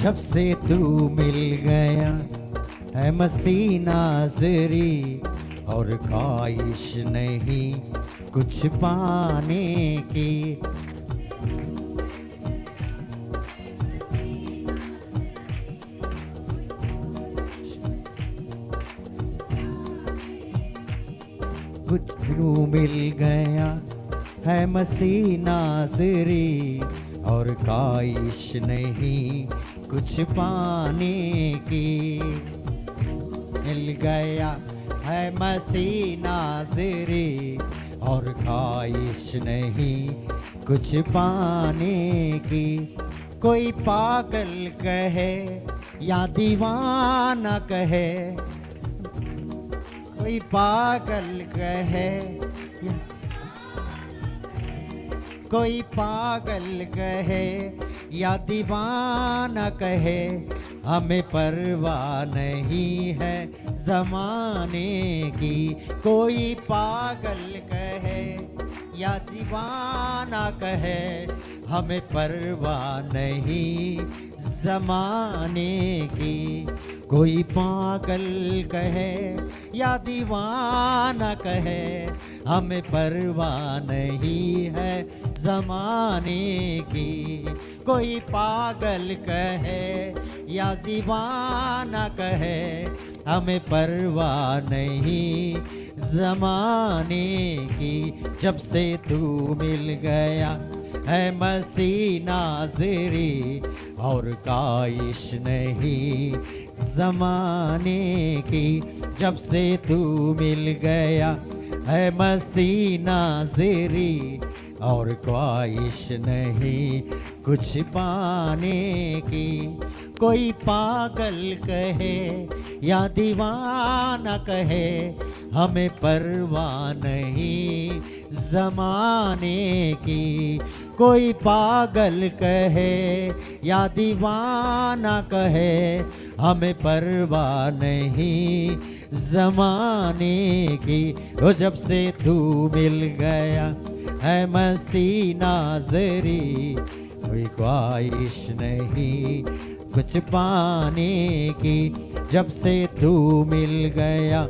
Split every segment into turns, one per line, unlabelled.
जब से तू मिल गया है मसीह नाज़री, और ख्वाहिश नहीं कुछ पाने की। कुछ तू मिल गया है मसीह नाज़री, और ख्वाहिश नहीं कुछ पाने की। मिल गया है मसीह नाज़री, और ख्वाहिश नहीं कुछ पाने की। कोई पागल कहे या दीवाना कहे, कोई पागल कहे या कोई पागल कहे या दीवाना कहे, हमें परवाह नहीं है ज़माने की। कोई पागल कहे या दीवाना कहे, हमें परवाह नहीं ज़माने की। कोई पागल कहे या दीवाना कहे, हमें परवाह नहीं है ज़माने की। कोई पागल कहे या दीवाना कहे, हमें परवाह नहीं ज़माने की। जब से तू मिल गया है मसीह नाज़री, और ख्वाहिश नहीं ज़माने की। जब से तू मिल गया है मसीह नाज़री, और ख्वाहिश नहीं कुछ पाने की। कोई पागल कहे या दीवाना कहे, हमें परवाह नहीं ज़माने की। कोई पागल कहे या दीवाना कहे, हमें परवाह नहीं ज़माने की। ओ जब से तू मिल गया है मसीह नाज़री, कोई ख्वाहिश नहीं कुछ पाने की। जब से तू मिल गया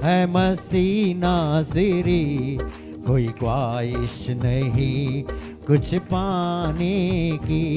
है मसीह नाज़री, कोई ख्वाहिश नहीं कुछ पाने की।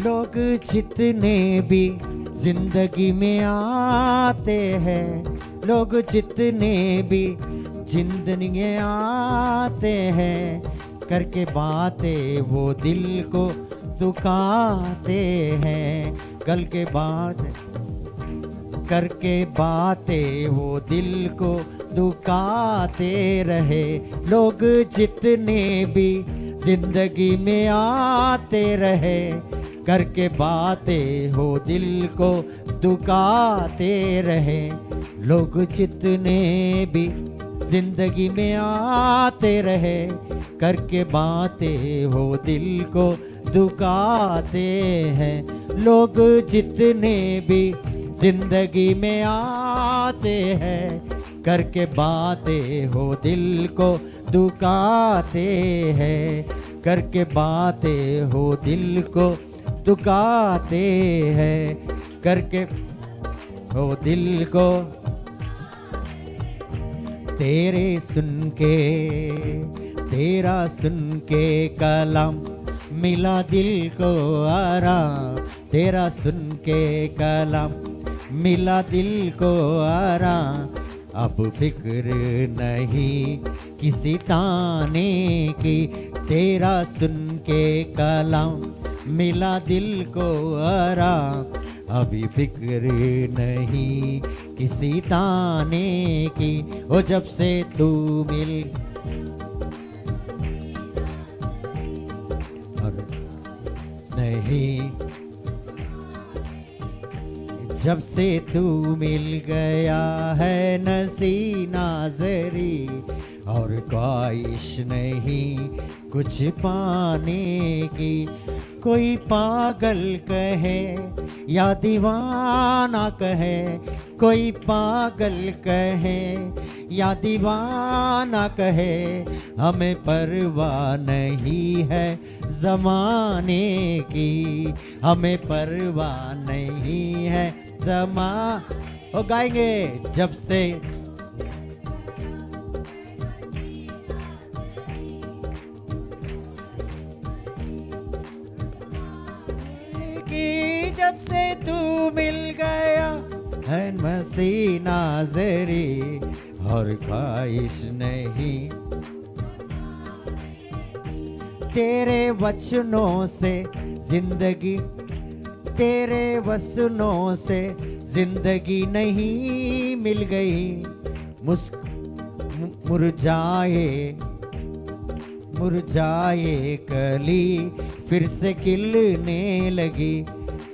लोग जितने भी जिंदगी में आते हैं, लोग जितने भी जिंदगी में आते हैं, करके बातें वो दिल को दुखाते हैं। कल के बाद करके बातें वो दिल को दुखाते रहे। लोग जितने भी जिंदगी में आते रहे, करके बातें हो दिल को दुखाते रहे। लोग जितने भी जिंदगी में आते रहे, करके बातें हो दिल को दुखाते हैं। लोग जितने भी जिंदगी में आते हैं, करके बातें हो दिल को दुखाते हैं, करके बातें हो दिल को दुखाते हैं, करके हो दिल को। तेरे सुन के तेरा सुन के कलाम मिला दिल को आराम। तेरा सुन के कलाम मिला दिल को आराम। अब फिक्र नहीं किसी ताने की। तेरा सुन के कलाम मिला दिल को आराम। अभी फिक्र नहीं किसी ताने की। ओ जब से तू मिल और नहीं, जब से तू मिल गया है नसी नाजरी, और ख्वाहिश नहीं कुछ पाने की। कोई पागल कहे या दीवाना कहे, कोई पागल कहे या दीवाना कहे, हमें परवाह नहीं है ज़माने की। हमें परवाह नहीं है ओ गाएंगे जब से कि जब से तू मिल गया है मसी नाजरी, और ख्वाहिश नहीं तेरे वचनों से जिंदगी, तेरे वचनों से जिंदगी नहीं मिल गई। मुरझाए कली फिर से खिलने लगी।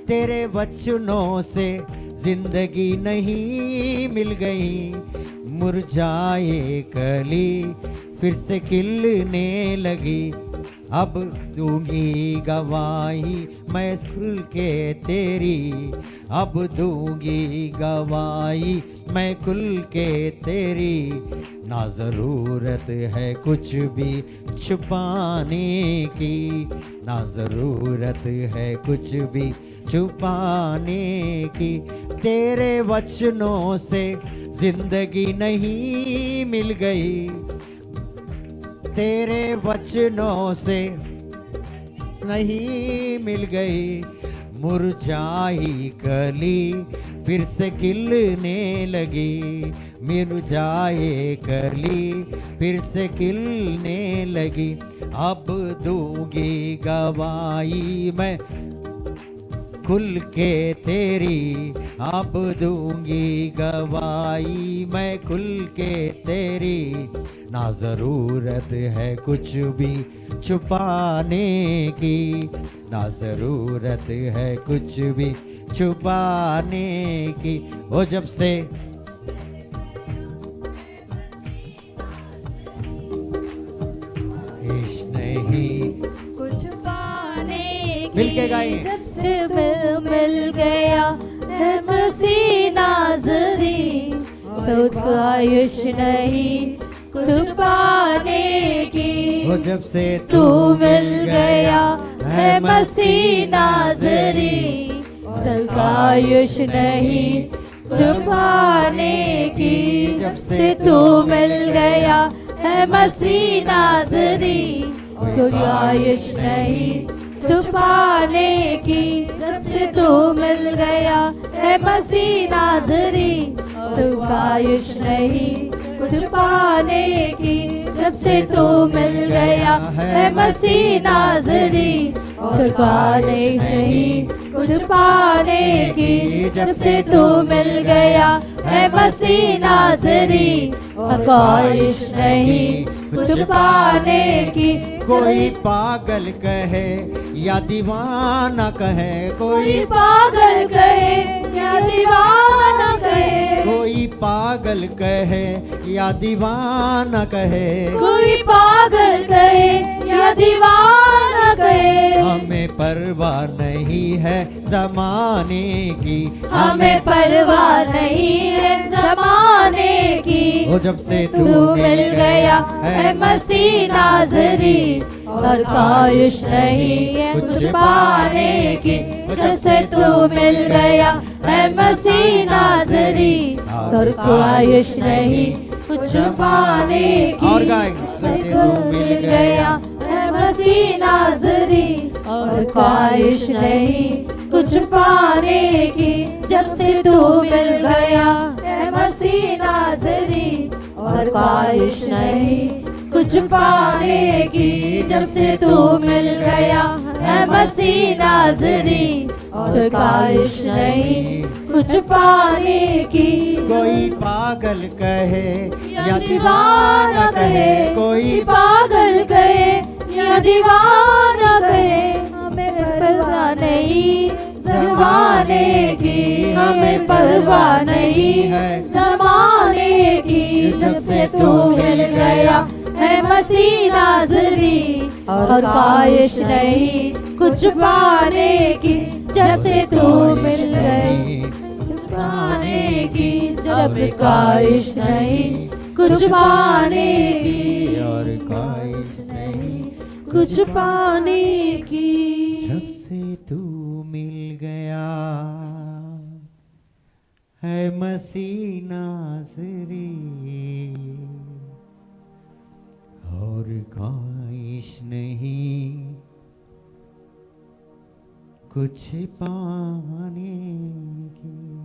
तेरे वचनों से जिंदगी नहीं मिल गई। मुरझाए कली फिर से खिलने लगी। अब दूंगी गवाही मैं खुल के तेरी, अब दूंगी गवाही मैं खुल के तेरी। ना ज़रूरत है कुछ भी छुपाने की, ना ज़रूरत है कुछ भी छुपाने की। तेरे वचनों से जिंदगी नहीं मिल गई, तेरे वचनों से नहीं मिल गई। मुरझाई कली फिर से खिलने लगी, मुरझाए कली फिर से खिलने लगी। अब दूंगी गवाही मैं खुल के तेरी, अब दूंगी गवाही मैं खुल के तेरी। ना ज़रूरत है कुछ भी छुपाने की, ना ज़रूरत है कुछ भी छुपाने की। वो जब से इश नहीं
कुछ पाने की,
मिलके गाएं।
जब से मिल गया है मसीह नाज़री, तो ख्वाहिश नहीं कुछ पाने की।
वो जब से
तू मिल गया है मसीह नाज़री, तो ख्वाहिश नहीं कुछ पाने की। जब से तू मिल गया है मसीह नाज़री, तो ख्वाहिश नहीं कुछ पाने की। जब से तू मिल गया है मसीह नाज़री, तो ख्वाहिश नहीं कुछ पाने की। जब से तू मिल गया है मसीह नाज़री, तो ख्वाहिश नहीं कुछ पाने की। जब से तू मिल गया है मसीह नाज़री, ख्वाहिश नहीं कुछ पाने की।
कोई पागल कहे या दीवाना कहे, कोई
पागल कहे या दीवाना कहे,
कोई पागल कहे या दीवाना कहे,
कोई पागल कहे या दीवाना कहे,
हमें परवाह नहीं है ज़माने की,
हमें परवाह नहीं है ज़माने की।
वो जब से
तू मिल गया है मसीह नाज़री, और ख्वाहिश नहीं है कुछ पाने की। जब से तू मिल गया है मसीह नाज़री, और ख्वाहिश नहीं कुछ पाने की।
और गाएंगे।
जब से तू मिल गया है मसीह नाज़री, और ख्वाहिश नहीं कुछ पाने की। जब से तू मिल गया है मसीह नाज़री, और ख्वाहिश नहीं कुछ पाने की, जब से तू मिल गया है मसीह नाज़री, और ख्वाहिश नहीं कुछ पाने की।
कोई पागल कहे
या दीवाना कहे, कोई पागल कहे या दीवाना कहे, हमें परवाह नहीं ज़माने की, हमें परवाह नहीं है ज़माने की। जब से तू मिल गया है मसीह नाज़री, और ख्वाहिश नहीं कुछ पाने की, जब से तू मिल गई पाने की, जब से ख्वाहिश नहीं कुछ पाने की,
और ख्वाहिश नहीं
कुछ पाने की।
जब से तू मिल गया है मसीह नाज़री, और ख्वाहिश नहीं कुछ पाने की।